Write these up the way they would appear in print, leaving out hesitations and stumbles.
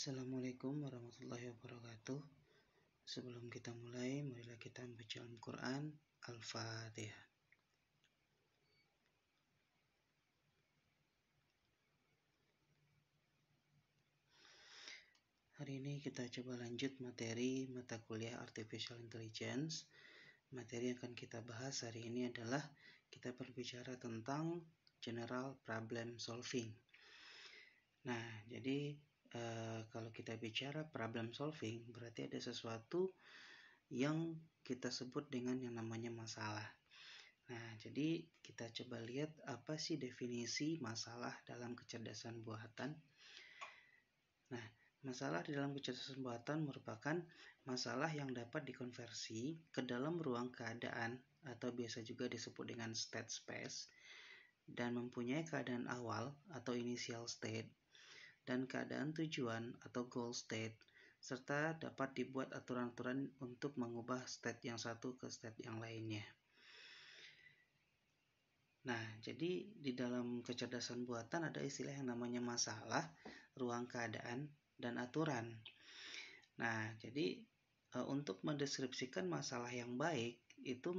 Assalamualaikum warahmatullahi wabarakatuh. Sebelum kita mulai, marilah kita membaca Al-Quran. Al-Fatihah. Hari ini kita coba lanjut materi mata kuliah Artificial Intelligence. Materi yang akan kita bahas hari ini adalah kita berbicara tentang General Problem Solving. Nah, jadi kalau kita bicara problem solving, berarti ada sesuatu yang kita sebut dengan yang namanya masalah. Nah, jadi kita coba lihat apa sih definisi masalah dalam kecerdasan buatan. Nah, masalah di dalam kecerdasan buatan merupakan masalah yang dapat dikonversi ke dalam ruang keadaan atau biasa juga disebut dengan state space dan mempunyai keadaan awal atau initial state dan keadaan tujuan atau goal state, serta dapat dibuat aturan-aturan untuk mengubah state yang satu ke state yang lainnya. Nah, jadi di dalam kecerdasan buatan ada istilah yang namanya masalah, ruang keadaan, dan aturan. Nah, jadi untuk mendeskripsikan masalah yang baik, itu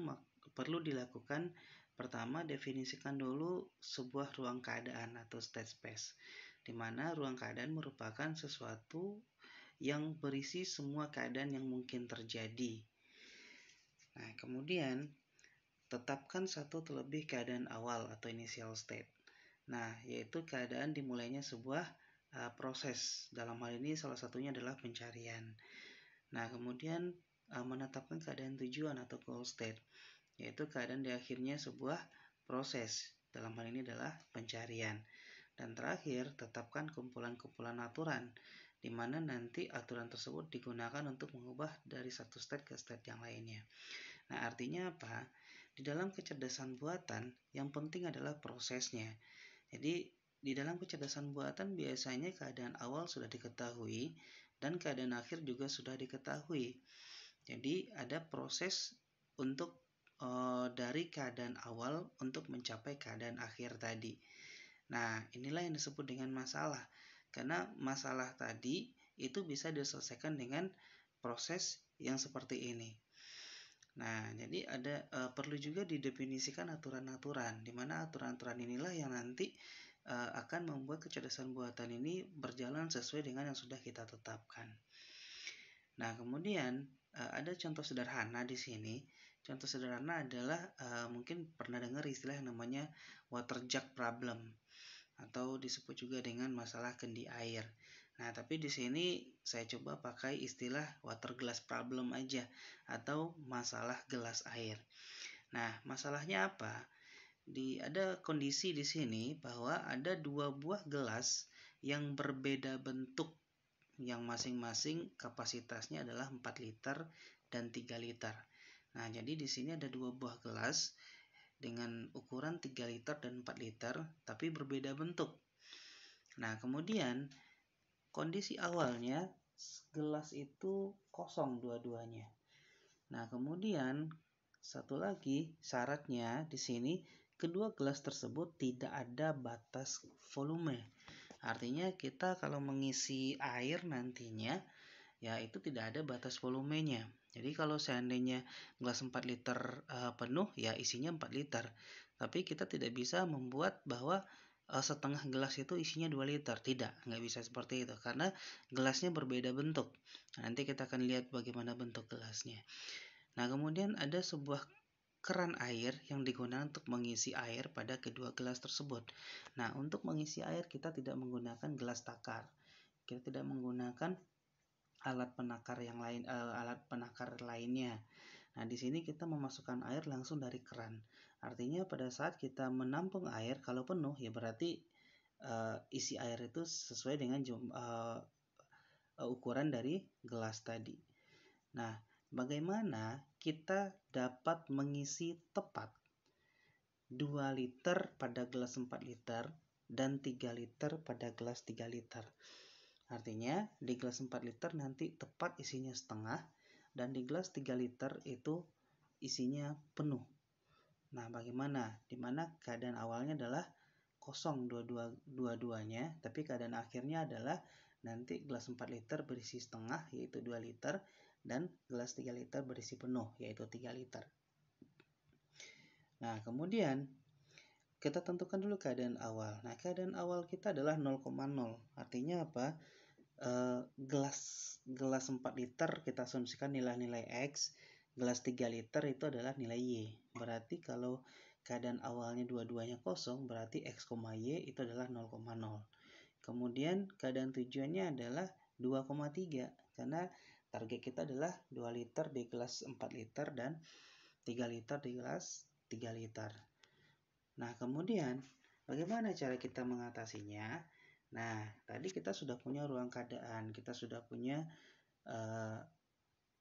perlu dilakukan pertama definisikan dulu sebuah ruang keadaan atau state space, di mana ruang keadaan merupakan sesuatu yang berisi semua keadaan yang mungkin terjadi. Nah, kemudian tetapkan satu terlebih keadaan awal atau initial state. Nah, yaitu keadaan dimulainya sebuah proses. Dalam hal ini salah satunya adalah pencarian. Nah, kemudian menetapkan keadaan tujuan atau goal state, yaitu keadaan di akhirnya sebuah proses. Dalam hal ini adalah pencarian. Dan terakhir, tetapkan kumpulan-kumpulan aturan, di mana nanti aturan tersebut digunakan untuk mengubah dari satu state ke state yang lainnya. Nah, artinya apa? Di dalam kecerdasan buatan, yang penting adalah prosesnya. Jadi, di dalam kecerdasan buatan biasanya keadaan awal sudah diketahui dan keadaan akhir juga sudah diketahui. Jadi, ada proses untuk dari keadaan awal untuk mencapai keadaan akhir tadi. Nah, inilah yang disebut dengan masalah. Karena masalah tadi itu bisa diselesaikan dengan proses yang seperti ini. Nah, jadi ada perlu juga didefinisikan aturan-aturan, di mana aturan-aturan inilah yang nanti akan membuat kecerdasan buatan ini berjalan sesuai dengan yang sudah kita tetapkan. Nah, kemudian ada contoh sederhana di sini. Contoh sederhana adalah mungkin pernah dengar istilah yang namanya water jug problem atau disebut juga dengan masalah kendi air. Nah, tapi di sini saya coba pakai istilah water glass problem aja atau masalah gelas air. Nah, masalahnya apa? Ada kondisi di sini bahwa ada dua buah gelas yang berbeda bentuk, yang masing-masing kapasitasnya adalah 4 liter dan 3 liter. Nah, jadi di sini ada dua buah gelas dengan ukuran 3 liter dan 4 liter, tapi berbeda bentuk. Nah, kemudian kondisi awalnya gelas itu kosong dua-duanya. Nah, kemudian satu lagi syaratnya di sini kedua gelas tersebut tidak ada batas volume. Artinya kita kalau mengisi air nantinya ya itu tidak ada batas volumenya. Jadi kalau seandainya gelas 4 liter penuh ya isinya 4 liter. Tapi kita tidak bisa membuat bahwa setengah gelas itu isinya 2 liter. Tidak, nggak bisa seperti itu karena gelasnya berbeda bentuk. Nanti kita akan lihat bagaimana bentuk gelasnya. Nah, kemudian ada sebuah keran air yang digunakan untuk mengisi air pada kedua gelas tersebut. Nah, untuk mengisi air kita tidak menggunakan gelas takar. Kita tidak menggunakan alat penakar yang lain, alat penakar lainnya. Nah, di sini kita memasukkan air langsung dari keran. Artinya pada saat kita menampung air, kalau penuh ya berarti isi air itu sesuai dengan ukuran dari gelas tadi. Nah, bagaimana kita dapat mengisi tepat 2 liter pada gelas 4 liter dan 3 liter pada gelas 3 liter. Artinya di gelas 4 liter nanti tepat isinya setengah dan di gelas 3 liter itu isinya penuh. Nah, bagaimana? Dimana keadaan awalnya adalah kosong dua-duanya, tapi keadaan akhirnya adalah nanti gelas 4 liter berisi setengah, yaitu 2 liter, dan gelas 3 liter berisi penuh, yaitu 3 liter. Nah, kemudian kita tentukan dulu keadaan awal. Nah, keadaan awal kita adalah 0,0. Artinya apa? Gelas 4 liter kita asumsikan nilai-nilai X, gelas 3 liter itu adalah nilai Y. Berarti kalau keadaan awalnya dua-duanya kosong, berarti X, Y itu adalah 0,0. Kemudian keadaan tujuannya adalah 2,3, karena target kita adalah 2 liter di gelas 4 liter dan 3 liter di gelas 3 liter. Nah, kemudian bagaimana cara kita mengatasinya? Nah, tadi kita sudah punya ruang keadaan, kita sudah punya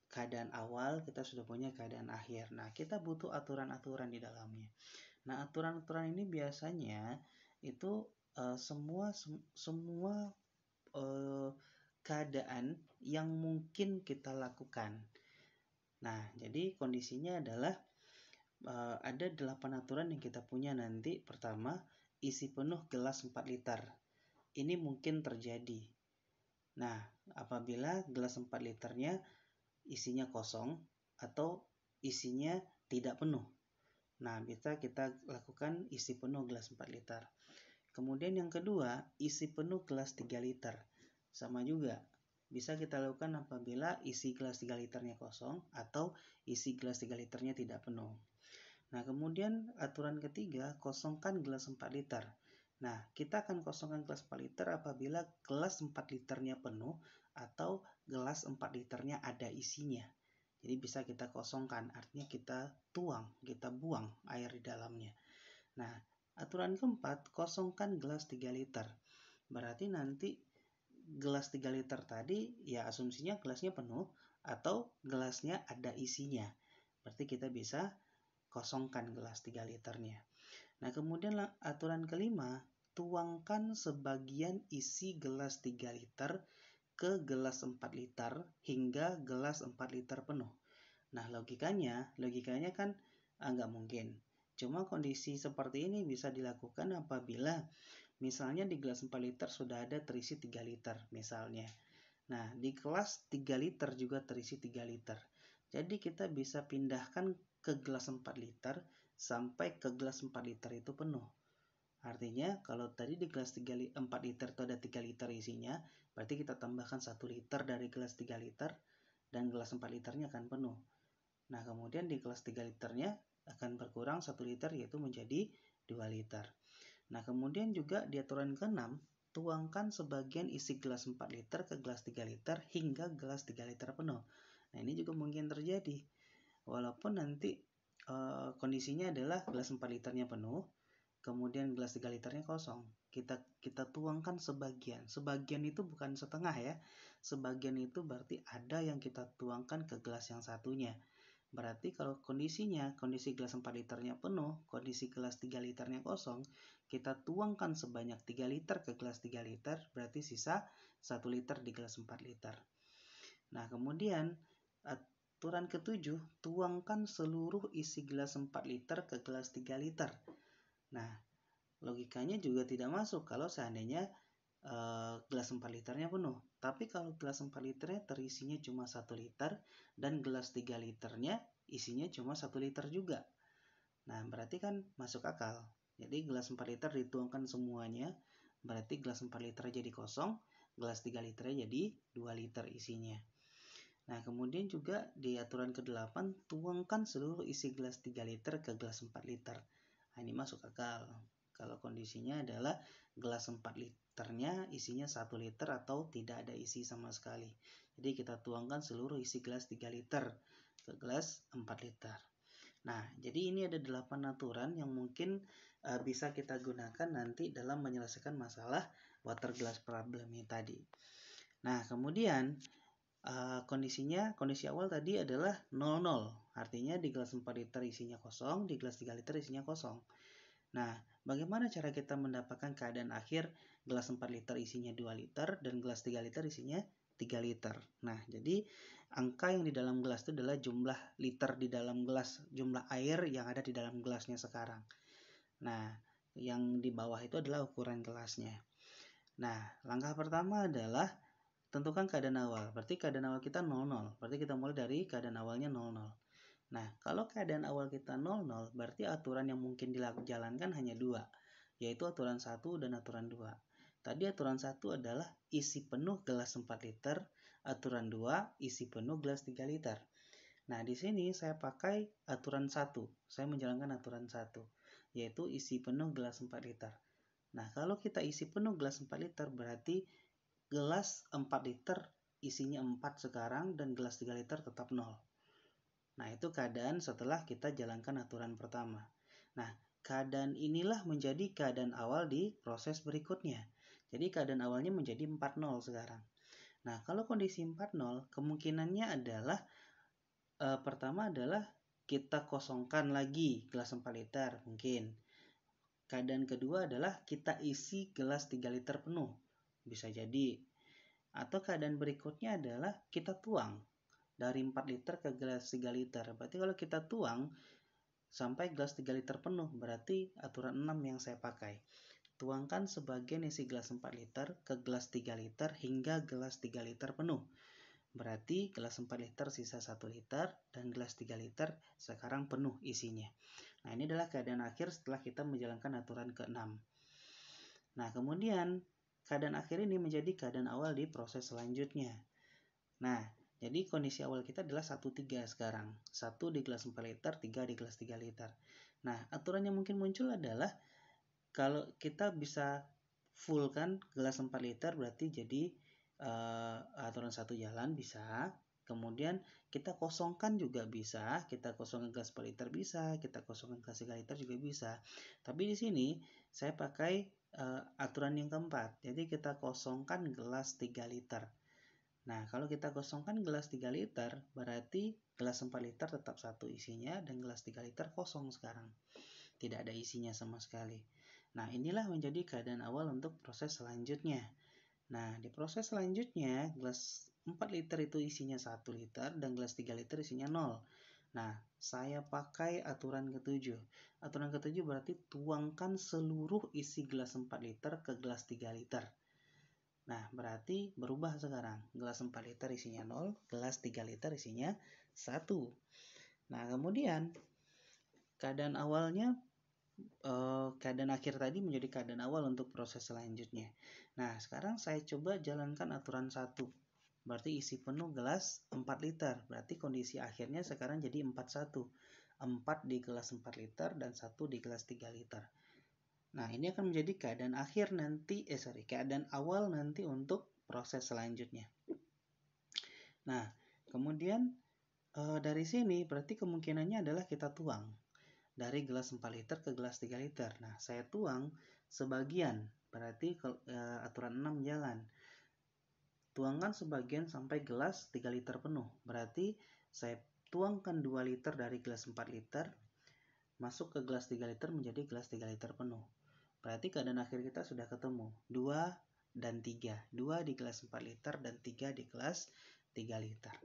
keadaan awal, kita sudah punya keadaan akhir. Nah, kita butuh aturan-aturan di dalamnya. Nah, aturan-aturan ini biasanya itu semua keadaan yang mungkin kita lakukan. Nah, jadi kondisinya adalah ada 8 aturan yang kita punya nanti. Pertama, isi penuh gelas 4 liter. Ini mungkin terjadi. Nah, apabila gelas 4 liternya isinya kosong atau isinya tidak penuh. Nah, bisa kita lakukan isi penuh gelas 4 liter. Kemudian yang kedua, isi penuh gelas 3 liter. Sama juga, bisa kita lakukan apabila isi gelas 3 liternya kosong atau isi gelas 3 liternya tidak penuh. Nah, kemudian aturan ketiga, kosongkan gelas 4 liter. Nah, kita akan kosongkan gelas 4 liter apabila gelas 4 liternya penuh atau gelas 4 liternya ada isinya. Jadi bisa kita kosongkan, artinya kita tuang, kita buang air di dalamnya. Nah, aturan keempat, kosongkan gelas 3 liter. Berarti nanti gelas 3 liter tadi, ya asumsinya gelasnya penuh atau gelasnya ada isinya. Berarti kita bisa kosongkan gelas 3 liternya. Nah, kemudian aturan kelima, tuangkan sebagian isi gelas 3 liter ke gelas 4 liter hingga gelas 4 liter penuh. Nah, logikanya kan nggak mungkin. Cuma kondisi seperti ini bisa dilakukan apabila misalnya di gelas 4 liter sudah ada terisi 3 liter misalnya. Nah, di gelas 3 liter juga terisi 3 liter. Jadi kita bisa pindahkan ke gelas 4 liter sampai ke gelas 4 liter itu penuh. Artinya kalau tadi di gelas 4 liter itu ada 3 liter isinya, berarti kita tambahkan 1 liter dari gelas 3 liter dan gelas 4 liternya akan penuh. Nah, kemudian di gelas 3 liternya akan berkurang 1 liter yaitu menjadi 2 liter. Nah, kemudian juga di aturan ke-6, tuangkan sebagian isi gelas 4 liter ke gelas 3 liter hingga gelas 3 liter penuh. Nah, ini juga mungkin terjadi. Walaupun nanti kondisinya adalah gelas 4 liternya penuh, kemudian gelas 3 liternya kosong. Kita tuangkan sebagian. Sebagian itu bukan setengah ya. Sebagian itu berarti ada yang kita tuangkan ke gelas yang satunya. Berarti kalau kondisi gelas 4 liternya penuh, kondisi gelas 3 liternya kosong, kita tuangkan sebanyak 3 liter ke gelas 3 liter, berarti sisa 1 liter di gelas 4 liter. Nah, kemudian aturan ke-7, tuangkan seluruh isi gelas 4 liter ke gelas 3 liter. Nah, logikanya juga tidak masuk kalau seandainya gelas 4 liternya penuh. Tapi kalau gelas 4 liternya terisinya cuma 1 liter dan gelas 3 liternya isinya cuma 1 liter juga. Nah, berarti kan masuk akal. Jadi gelas 4 liter dituangkan semuanya, berarti gelas 4 liter jadi kosong, gelas 3 liter jadi 2 liter isinya. Nah, kemudian juga di aturan ke-8, tuangkan seluruh isi gelas 3 liter ke gelas 4 liter. Nah, ini masuk akal. Kalau kondisinya adalah gelas 4 liternya isinya 1 liter atau tidak ada isi sama sekali. Jadi kita tuangkan seluruh isi gelas 3 liter ke gelas 4 liter. Nah, jadi ini ada 8 aturan yang mungkin bisa kita gunakan nanti dalam menyelesaikan masalah water glass problem ini tadi. Nah, kemudian kondisi awal tadi adalah 00. Artinya di gelas 4 liter isinya kosong, di gelas 3 liter isinya kosong. Nah, bagaimana cara kita mendapatkan keadaan akhir gelas 4 liter isinya 2 liter dan gelas 3 liter isinya 3 liter. Nah, jadi angka yang di dalam gelas itu adalah jumlah liter di dalam gelas, jumlah air yang ada di dalam gelasnya sekarang. Nah, yang di bawah itu adalah ukuran gelasnya. Nah, langkah pertama adalah tentukan keadaan awal. Berarti keadaan awal kita 00. Berarti kita mulai dari keadaan awalnya 00. Nah, kalau keadaan awal kita 00, berarti aturan yang mungkin dijalankan hanya 2, yaitu aturan 1 dan aturan 2. Tadi aturan 1 adalah isi penuh gelas 4 liter, aturan 2 isi penuh gelas 3 liter. Nah, di sini saya pakai aturan 1. Saya menjalankan aturan 1, yaitu isi penuh gelas 4 liter. Nah, kalau kita isi penuh gelas 4 liter, berarti gelas 4 liter isinya 4 sekarang dan gelas 3 liter tetap 0. Nah, itu keadaan setelah kita jalankan aturan pertama. Nah, keadaan inilah menjadi keadaan awal di proses berikutnya. Jadi keadaan awalnya menjadi 40 sekarang. Nah, kalau kondisi 40, kemungkinannya adalah pertama adalah kita kosongkan lagi gelas 4 liter mungkin. Keadaan kedua adalah kita isi gelas 3 liter penuh. Bisa jadi. Atau keadaan berikutnya adalah kita tuang dari 4 liter ke gelas 3 liter. Berarti kalau kita tuang sampai gelas 3 liter penuh, berarti aturan 6 yang saya pakai. Tuangkan sebagian isi gelas 4 liter ke gelas 3 liter hingga gelas 3 liter penuh. Berarti gelas 4 liter sisa 1 liter dan gelas 3 liter sekarang penuh isinya. Nah, ini adalah keadaan akhir setelah kita menjalankan aturan ke-6. Nah, kemudian keadaan akhir ini menjadi keadaan awal di proses selanjutnya. Nah, jadi kondisi awal kita adalah 1-3 sekarang. 1 di gelas 4 liter, 3 di gelas 3 liter. Nah, aturan yang mungkin muncul adalah kalau kita bisa full kan gelas 4 liter berarti jadi aturan 1 jalan bisa. Kemudian kita kosongkan juga bisa, kita kosongkan gelas 4 liter bisa, kita kosongkan gelas 3 liter juga bisa. Tapi di sini saya pakai aturan yang keempat. Jadi kita kosongkan gelas 3 liter. Nah, kalau kita kosongkan gelas 3 liter, berarti gelas 4 liter tetap 1 isinya dan gelas 3 liter kosong sekarang. Tidak ada isinya sama sekali. Nah, inilah menjadi keadaan awal untuk proses selanjutnya. Nah, di proses selanjutnya, gelas 4 liter itu isinya 1 liter dan gelas 3 liter isinya 0. Nah, saya pakai aturan ke-7. Aturan ke-7 berarti tuangkan seluruh isi gelas 4 liter ke gelas 3 liter. Nah, berarti berubah sekarang. Gelas 4 liter isinya 0, gelas 3 liter isinya 1. Nah, kemudian keadaan awalnya keadaan akhir tadi menjadi keadaan awal untuk proses selanjutnya. Nah, sekarang saya coba jalankan aturan 1. Berarti isi penuh gelas 4 liter. Berarti kondisi akhirnya sekarang jadi 4-1. 4 di gelas 4 liter dan 1 di gelas 3 liter. Nah, ini akan menjadi keadaan akhir nanti, keadaan awal nanti untuk proses selanjutnya. Nah, kemudian dari sini berarti kemungkinannya adalah kita tuang dari gelas 4 liter ke gelas 3 liter. Nah, saya tuang sebagian, berarti aturan 6 jalan. Tuangkan sebagian sampai gelas 3 liter penuh. Berarti saya tuangkan 2 liter dari gelas 4 liter, masuk ke gelas 3 liter menjadi gelas 3 liter penuh. Berarti keadaan akhir kita sudah ketemu, 2 dan 3. 2 di gelas 4 liter dan 3 di gelas 3 liter.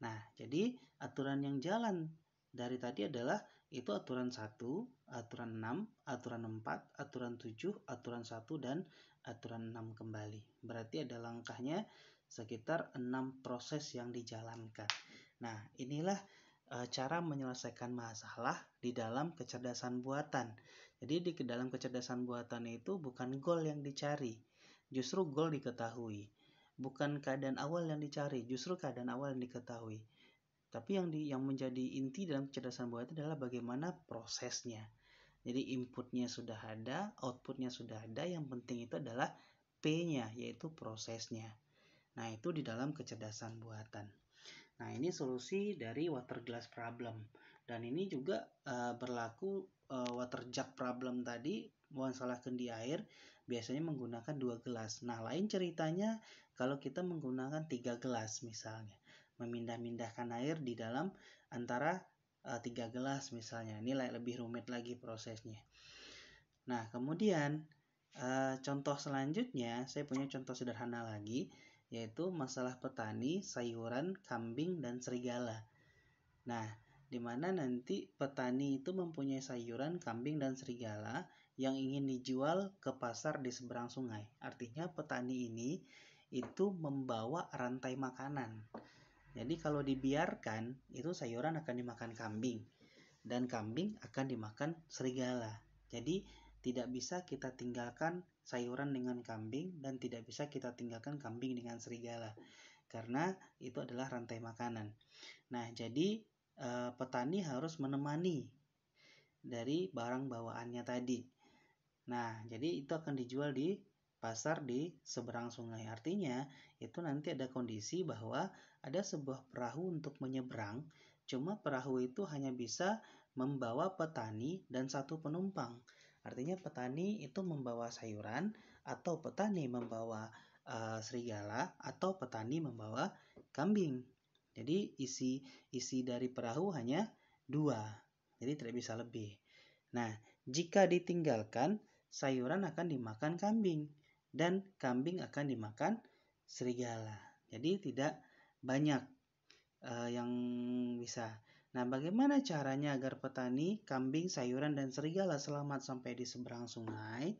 Nah, jadi aturan yang jalan dari tadi adalah itu aturan 1, aturan 6, aturan 4, aturan 7, aturan 1, dan aturan 6 kembali. Berarti ada langkahnya sekitar 6 proses yang dijalankan. Nah, inilah cara menyelesaikan masalah di dalam kecerdasan buatan. Jadi di dalam kecerdasan buatan itu bukan goal yang dicari, justru goal diketahui. Bukan keadaan awal yang dicari, justru keadaan awal yang diketahui. Tapi yang menjadi inti dalam kecerdasan buatan adalah bagaimana prosesnya. Jadi inputnya sudah ada, outputnya sudah ada, yang penting itu adalah P-nya, yaitu prosesnya. Nah, itu di dalam kecerdasan buatan. Nah, ini solusi dari water glass problem. Dan ini juga berlaku water jug problem tadi, masalah kendi air, biasanya menggunakan 2 gelas. Nah, lain ceritanya kalau kita menggunakan 3 gelas misalnya. Memindah-mindahkan air di dalam antara 3 gelas misalnya. Ini lebih rumit lagi prosesnya. Nah, kemudian contoh selanjutnya, saya punya contoh sederhana lagi, yaitu masalah petani, sayuran, kambing, dan serigala. Nah, di mana nanti petani itu mempunyai sayuran, kambing, dan serigala yang ingin dijual ke pasar di seberang sungai. Artinya petani ini itu membawa rantai makanan. Jadi kalau dibiarkan, itu sayuran akan dimakan kambing, dan kambing akan dimakan serigala. Jadi tidak bisa kita tinggalkan sayuran dengan kambing, dan tidak bisa kita tinggalkan kambing dengan serigala, karena itu adalah rantai makanan. Nah, jadi petani harus menemani dari barang bawaannya tadi. Nah, jadi itu akan dijual di pasar di seberang sungai. Artinya, itu nanti ada kondisi bahwa ada sebuah perahu untuk menyeberang, cuma perahu itu hanya bisa membawa petani dan satu penumpang. Artinya petani itu membawa sayuran, atau petani membawa serigala, atau petani membawa kambing. Jadi isi dari perahu hanya 2, jadi tidak bisa lebih. Nah, jika ditinggalkan, sayuran akan dimakan kambing, dan kambing akan dimakan serigala. Jadi tidak banyak yang bisa. Nah, bagaimana caranya agar petani, kambing, sayuran, dan serigala selamat sampai di seberang sungai?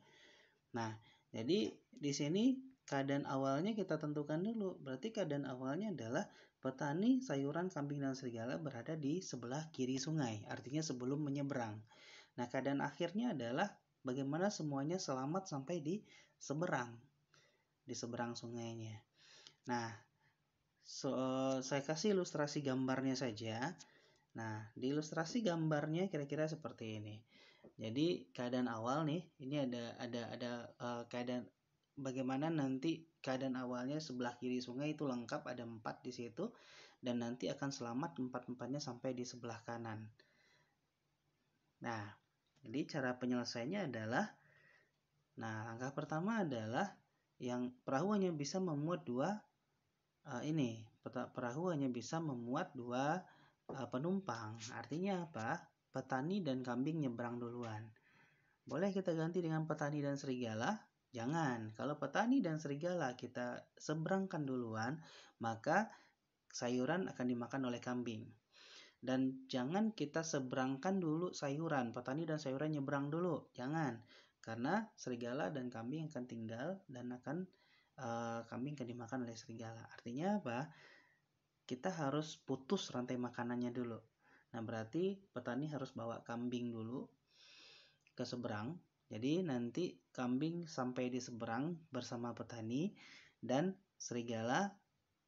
Nah, jadi di sini keadaan awalnya kita tentukan dulu. Berarti keadaan awalnya adalah petani, sayuran, kambing, dan serigala berada di sebelah kiri sungai, artinya sebelum menyeberang. Nah, keadaan akhirnya adalah bagaimana semuanya selamat sampai di seberang sungainya. Nah, saya kasih ilustrasi gambarnya saja. Nah, di ilustrasi gambarnya kira-kira seperti ini. Jadi keadaan awal nih, ini ada keadaan bagaimana nanti keadaan awalnya sebelah kiri sungai itu lengkap, ada 4 di situ, dan nanti akan selamat 4-4-nya sampai di sebelah kanan. Nah, jadi cara penyelesaiannya adalah, langkah pertama adalah yang perahu hanya bisa memuat 2 perahu hanya bisa memuat 2 penumpang. Artinya apa? Petani dan kambing nyebrang duluan. Boleh kita ganti dengan petani dan serigala? Jangan. Kalau petani dan serigala kita seberangkan duluan, maka sayuran akan dimakan oleh kambing. Dan jangan kita seberangkan dulu sayuran, petani dan sayuran nyebrang dulu. Jangan. Karena serigala dan kambing akan tinggal, dan kambing akan dimakan oleh serigala. Artinya apa? Kita harus putus rantai makanannya dulu. Nah, berarti petani harus bawa kambing dulu ke seberang. Jadi nanti kambing sampai di seberang bersama petani, dan serigala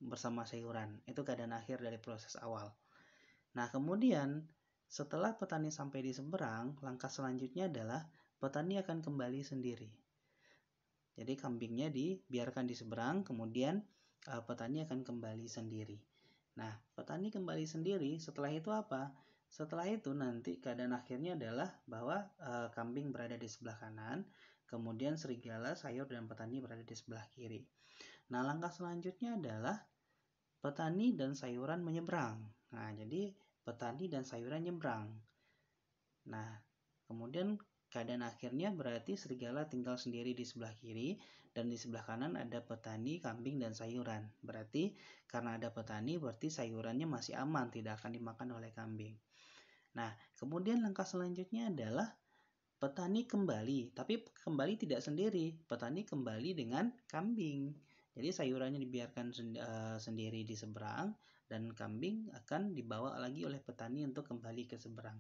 bersama sayuran. Itu keadaan akhir dari proses awal. Nah, kemudian setelah petani sampai di seberang, langkah selanjutnya adalah petani akan kembali sendiri. Jadi kambingnya dibiarkan di seberang, kemudian petani akan kembali sendiri. Nah, petani kembali sendiri, setelah itu apa? Setelah itu nanti keadaan akhirnya adalah bahwa kambing berada di sebelah kanan, kemudian serigala, sayur, dan petani berada di sebelah kiri. Nah, langkah selanjutnya adalah petani dan sayuran menyeberang. Nah, jadi petani dan sayuran nyebrang. Nah, kemudian keadaan akhirnya berarti serigala tinggal sendiri di sebelah kiri, dan di sebelah kanan ada petani, kambing, dan sayuran. Berarti karena ada petani, berarti sayurannya masih aman, tidak akan dimakan oleh kambing. Nah, kemudian langkah selanjutnya adalah petani kembali, tapi kembali tidak sendiri. Petani kembali dengan kambing. Jadi sayurannya dibiarkan sendiri di seberang, dan kambing akan dibawa lagi oleh petani untuk kembali ke seberang.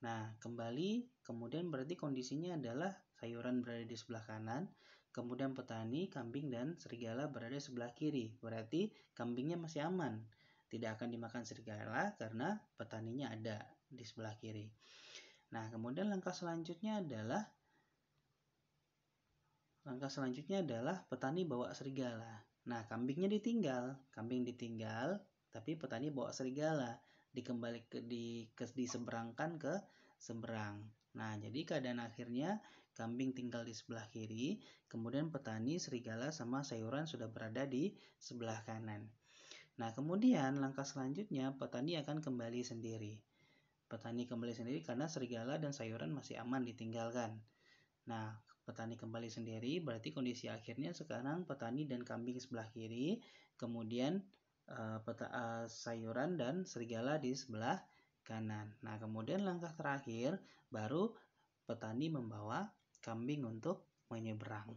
Nah, kembali, kemudian berarti kondisinya adalah sayuran berada di sebelah kanan, kemudian petani, kambing, dan serigala berada di sebelah kiri. Berarti kambingnya masih aman, tidak akan dimakan serigala karena petaninya ada di sebelah kiri. Nah, kemudian langkah selanjutnya adalah petani bawa serigala. Nah, kambing ditinggal, tapi petani bawa serigala, diseberangkan ke seberang. Nah, jadi keadaan akhirnya kambing tinggal di sebelah kiri, kemudian petani, serigala, sama sayuran sudah berada di sebelah kanan. Nah, kemudian langkah selanjutnya petani akan kembali sendiri. Petani kembali sendiri karena serigala dan sayuran masih aman ditinggalkan. Nah, petani kembali sendiri berarti kondisi akhirnya sekarang petani dan kambing sebelah kiri, kemudian sayuran dan serigala di sebelah kanan. Nah, kemudian langkah terakhir baru petani membawa kambing untuk menyeberang.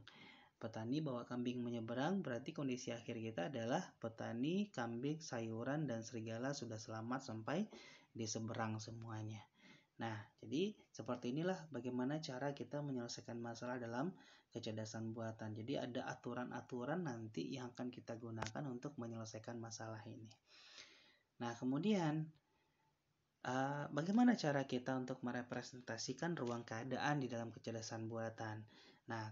Petani bawa kambing menyeberang, berarti kondisi akhir kita adalah petani, kambing, sayuran, dan serigala sudah selamat sampai di seberang semuanya. Nah, jadi seperti inilah bagaimana cara kita menyelesaikan masalah dalam kecerdasan buatan. Jadi ada aturan-aturan nanti yang akan kita gunakan untuk menyelesaikan masalah ini. Nah, kemudian bagaimana cara kita untuk merepresentasikan ruang keadaan di dalam kecerdasan buatan? Nah,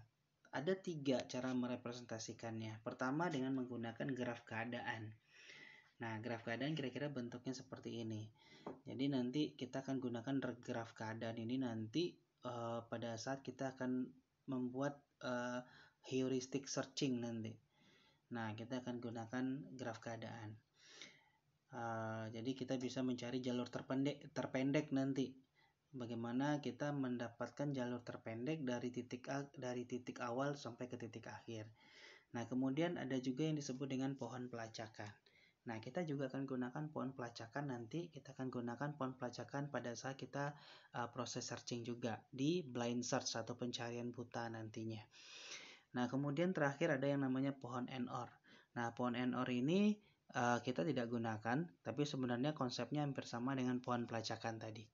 ada 3 cara merepresentasikannya. Pertama dengan menggunakan graf keadaan. Nah, graf keadaan kira-kira bentuknya seperti ini. Jadi nanti kita akan gunakan graf keadaan ini nanti pada saat kita akan membuat heuristic searching nanti. Nah, kita akan gunakan graf keadaan. Jadi kita bisa mencari jalur terpendek nanti. Bagaimana kita mendapatkan jalur terpendek dari titik awal sampai ke titik akhir. Nah, kemudian ada juga yang disebut dengan pohon pelacakan. Nah, kita juga akan gunakan pohon pelacakan nanti. Kita akan gunakan pohon pelacakan pada saat kita proses searching juga di blind search atau pencarian buta nantinya. Nah, kemudian terakhir ada yang namanya pohon NOR. Nah, pohon NOR ini kita tidak gunakan, tapi sebenarnya konsepnya hampir sama dengan pohon pelacakan tadi.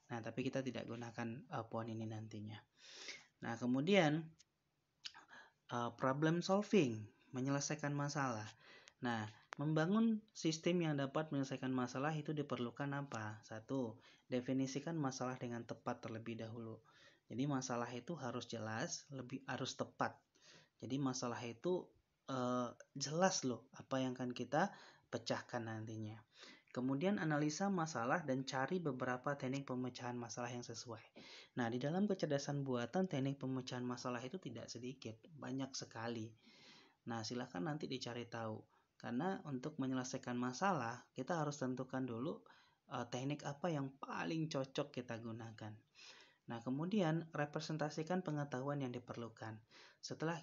Nah, tapi kita tidak gunakan pohon ini nantinya. Nah, kemudian problem solving, menyelesaikan masalah. Nah, membangun sistem yang dapat menyelesaikan masalah itu diperlukan apa? 1. Definisikan masalah dengan tepat terlebih dahulu. Jadi masalah itu harus jelas, harus tepat. Jadi masalah itu jelas loh apa yang akan kita pecahkan nantinya. Kemudian analisa masalah dan cari beberapa teknik pemecahan masalah yang sesuai. Nah, di dalam kecerdasan buatan teknik pemecahan masalah itu tidak sedikit, banyak sekali. Nah, silahkan nanti dicari tahu. Karena untuk menyelesaikan masalah, kita harus tentukan dulu teknik apa yang paling cocok kita gunakan. Nah, kemudian representasikan pengetahuan yang diperlukan. Setelah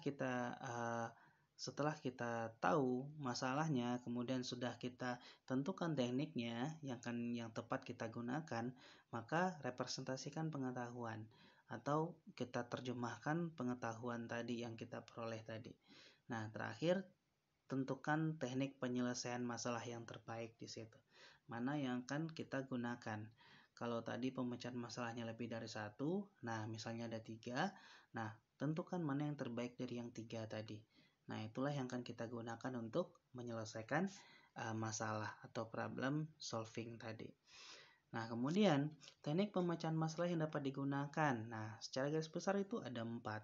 kita tahu masalahnya, kemudian sudah kita tentukan tekniknya yang tepat kita gunakan, maka representasikan pengetahuan atau kita terjemahkan pengetahuan tadi yang kita peroleh tadi. Nah, terakhir tentukan teknik penyelesaian masalah yang terbaik di situ. Mana yang akan kita gunakan? Kalau tadi pemecahan masalahnya lebih dari 1, nah misalnya ada 3, nah tentukan mana yang terbaik dari yang 3 tadi. Nah, itulah yang akan kita gunakan untuk menyelesaikan masalah atau problem solving tadi. Nah, kemudian teknik pemecahan masalah yang dapat digunakan. Nah, secara garis besar itu ada 4.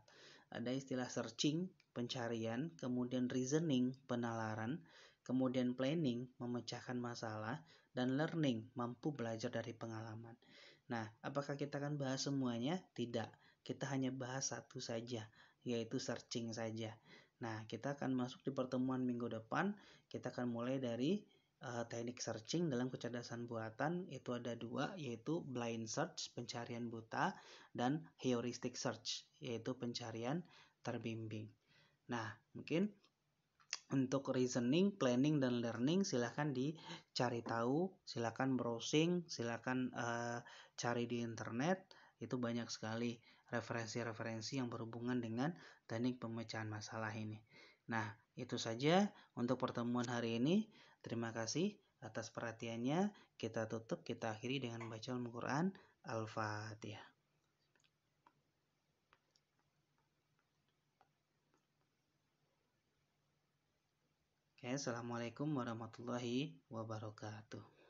Ada istilah searching, pencarian, kemudian reasoning, penalaran, kemudian planning, memecahkan masalah, dan learning, mampu belajar dari pengalaman. Nah, apakah kita akan bahas semuanya? Tidak. Kita hanya bahas satu saja, yaitu searching saja. Nah, kita akan masuk di pertemuan minggu depan. Kita akan mulai dari teknik searching dalam kecerdasan buatan. Itu ada 2, yaitu blind search, pencarian buta, dan heuristic search, yaitu pencarian terbimbing. Nah, mungkin untuk reasoning, planning, dan learning silahkan dicari tahu, silahkan browsing, silahkan cari di internet. Itu banyak sekali referensi-referensi yang berhubungan dengan teknik pemecahan masalah ini. Nah, itu saja untuk pertemuan hari ini. Terima kasih atas perhatiannya. Kita tutup, kita akhiri dengan bacaan Al-Quran. Al-Fatihah. Oke, Assalamualaikum warahmatullahi wabarakatuh.